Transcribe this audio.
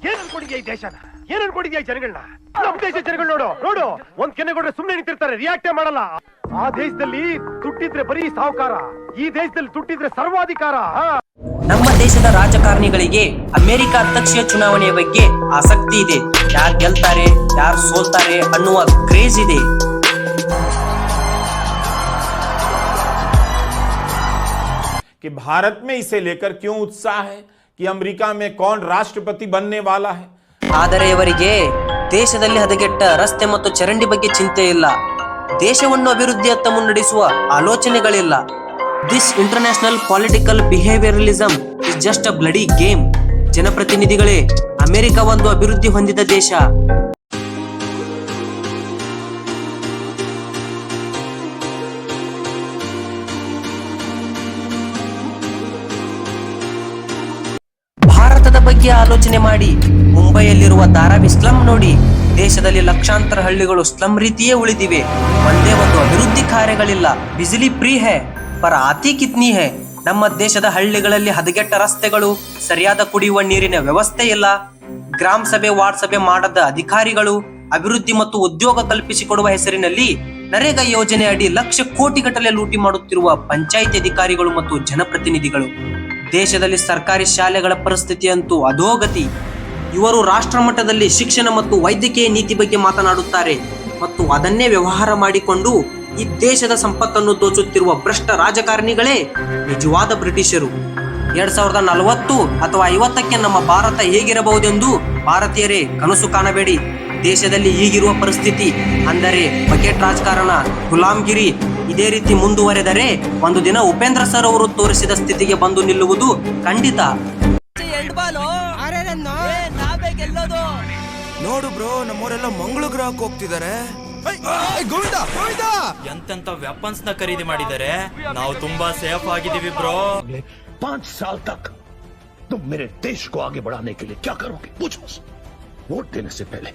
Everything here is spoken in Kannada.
ಏನ್ ಅನ್ಕೊಂಡಿದ್ಯಾ ಈ ದೇಶನ? ಏನ್ ಅನ್ಕೊಂಡಿದ್ಯಾ ಈ ಜನಗಳನ್ನ? ನಮ್ ದೇಶ ಜನಗಳು ನೋಡು ನೋಡು, ಒಂದ್ ಕೆನ್ನೆ ಕೊಟ್ರೆ ಸುಮ್ನೆ ನಿಂತಿರ್ತಾರೆ, ರಿಯಾಕ್ಟೇ ಮಾಡಲ್ಲ. ಆ ದೇಶದಲ್ಲಿ ತುಟ್ಟಿದ್ರೆ ಬರೀ ಸಾಹುಕಾರ, ಈ ದೇಶದಲ್ಲಿ ತುಟ್ಟಿದ್ರೆ ಸರ್ವಾಧಿಕಾರ. ನಮ್ಮ ದೇಶದ ರಾಜಕಾರಣಿಗಳಿಗೆ ಅಮೆರಿಕ ಅಧ್ಯಕ್ಷೀಯ ಚುನಾವಣೆಯ ಬಗ್ಗೆ ಆಸಕ್ತಿ ಇದೆ. ಯಾರು ಗೆಲ್ತಾರೆ ಯಾರು ಸೋಲ್ತಾರೆ ಅನ್ನುವ ಕ್ರೇಜ್ ಇದೆ. कि भारत में इसे लेकर क्यों उत्साह है कि अमेरिका में कौन राष्ट्रपति बनने वाला है. ಆದರೆ ಇವರಿಗೆ ದೇಶದಲ್ಲಿ ಹದಗೆಟ್ಟ ರಸ್ತೆ ಮತ್ತು ಚರಂಡಿ ಬಗ್ಗೆ ಚಿಂತೆ ಇಲ್ಲ. ದೇಶವನ್ನು ಅಭಿವೃದ್ಧಿಯತ್ತ ಮುನ್ನಡೆಸುವ ಆಲೋಚನೆಗಳಿಲ್ಲ. This international political behavioralism is just a bloody game. ಜನಪ್ರತಿನಿಧಿಗಳೇ, ಅಮೆರಿಕ ಒಂದು ಅಭಿವೃದ್ಧಿ ಹೊಂದಿದ ದೇಶ. ಭಾರತದ ಬಗ್ಗೆ ಆಲೋಚನೆ ಮಾಡಿ. ಮುಂಬೈಯಲ್ಲಿರುವ ಧಾರಾವಿ ಸ್ಲಂ ನೋಡಿ. ದೇಶದಲ್ಲಿ ಲಕ್ಷಾಂತರ ಹಳ್ಳಿಗಳು ಸ್ಲಂ ರೀತಿಯೇ ಉಳಿದಿವೆ. ಒಂದೇ ಒಂದು ಅಭಿವೃದ್ಧಿ ಕಾರ್ಯಗಳಿಲ್ಲ. ಬಿಸಿಲಿ ಫ್ರೀ ಹೈ ಪರ ಆತಿ ಕಿತ್ನಿ ಹೈ. ನಮ್ಮ ದೇಶದ ಹಳ್ಳಿಗಳಲ್ಲಿ ಹದಗೆಟ್ಟ ರಸ್ತೆಗಳು, ಸರಿಯಾದ ಕುಡಿಯುವ ನೀರಿನ ವ್ಯವಸ್ಥೆ ಇಲ್ಲ. ಗ್ರಾಮ ಸಭೆ ವಾರ್ಡ್ ಸಭೆ ಮಾಡದ ಅಧಿಕಾರಿಗಳು, ಅಭಿವೃದ್ಧಿ ಮತ್ತು ಉದ್ಯೋಗ ಕಲ್ಪಿಸಿಕೊಡುವ ಹೆಸರಿನಲ್ಲಿ ನರೇಗಾ ಯೋಜನೆ ಅಡಿ ಲಕ್ಷ ಕೋಟಿಗಟ್ಟಲೆ ಲೂಟಿ ಮಾಡುತ್ತಿರುವ ಪಂಚಾಯಿತಿ ಅಧಿಕಾರಿಗಳು ಮತ್ತು ಜನಪ್ರತಿನಿಧಿಗಳು. ದೇಶದಲ್ಲಿ ಸರ್ಕಾರಿ ಶಾಲೆಗಳ ಪರಿಸ್ಥಿತಿ ಅಂತೂ ಅಧೋಗತಿ. ಇವರು ರಾಷ್ಟ್ರ ಮಟ್ಟದಲ್ಲಿ ಶಿಕ್ಷಣ ಮತ್ತು ವೈದ್ಯಕೀಯ ನೀತಿ ಬಗ್ಗೆ ಮಾತನಾಡುತ್ತಾರೆ ಮತ್ತು ಅದನ್ನೇ ವ್ಯವಹಾರ ಮಾಡಿಕೊಂಡು ಈ ದೇಶದ ಸಂಪತ್ತನ್ನು ದೋಚುತ್ತಿರುವ ಭ್ರಷ್ಟ ರಾಜಕಾರಣಿಗಳೇ ನಿಜವಾದ ಬ್ರಿಟಿಷರು. 2040 ಅಥವಾ 50ಕ್ಕೆ ನಮ್ಮ ಭಾರತ ಹೇಗಿರಬಹುದೆಂದು ಭಾರತೀಯರೇ ಕನಸು ಕಾಣಬೇಡಿ. ದೇಶದಲ್ಲಿ ಈಗಿರುವ ಪರಿಸ್ಥಿತಿ ಅಂದರೆ ಬಕೆಟ್ ರಾಜಕಾರಣ, ಗುಲಾಮ್ಗಿರಿ ಇದೇ ರೀತಿ ಮುಂದುವರೆದರೆ ಒಂದು ದಿನ ಉಪೇಂದ್ರ ಸರ್ ಅವರು ತೋರಿಸಿದ ಸ್ಥಿತಿಗೆ ಬಂದು ನಿಲ್ಲುವುದು ಖಂಡಿತ. ನೋಡು ಬ್ರೋ, ನಮ್ಮವರೆಲ್ಲ ಮಂಗಳ ಗ್ರಹಕ್ಕೆ ಹೋಗ್ತಿದ್ದಾರೆ. ಎಂತೆಂತ ವೆಪನ್ಸ್ ನ ಖರೀದಿ ಮಾಡಿದ್ದಾರೆ. ನಾವು ತುಂಬಾ ಸೇಫ್ ಆಗಿದ್ದೀವಿ ಬ್ರೋ. 5 साल तक तुम मेरे देश को आगे बढ़ाने के लिए क्या करोगे? पूछो वोट देने से पहले.